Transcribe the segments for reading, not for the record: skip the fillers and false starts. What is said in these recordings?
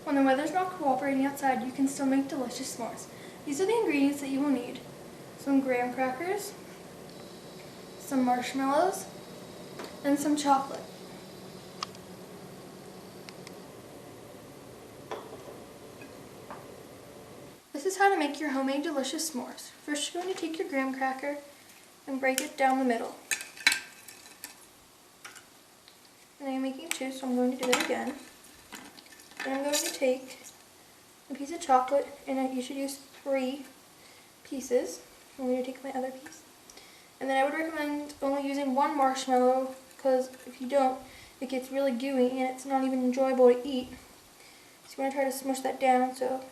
When the weather's not cooperating outside, you can still make delicious s'mores. These are the ingredients that you will need. Some graham crackers, some marshmallows, and some chocolate. This is how to make your homemade delicious s'mores. First, you're going to take your graham cracker and break it down the middle. And I'm making two, so I'm going to do that again. Then I'm going to take a piece of chocolate, and you should use 3 pieces. I'm going to take my other piece. And then I would recommend only using 1 marshmallow, because if you don't, it gets really gooey and it's not even enjoyable to eat. So you want to try to smush that down so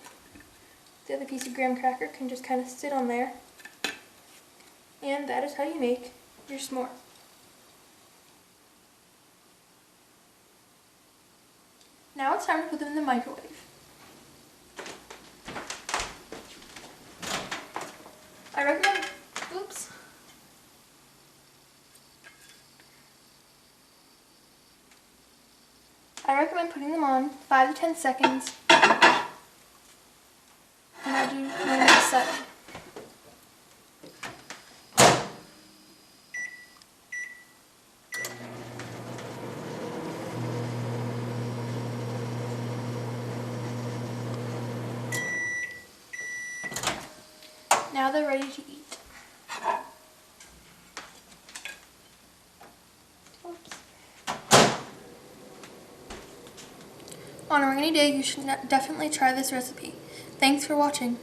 the other piece of graham cracker can just kind of sit on there. And that is how you make your s'more. Now it's time to put them in the microwave. I recommend putting them on 5 to 10 seconds, and I'll do 1 to 7. Now they're ready to eat. On a rainy day, you should definitely try this recipe. Thanks for watching.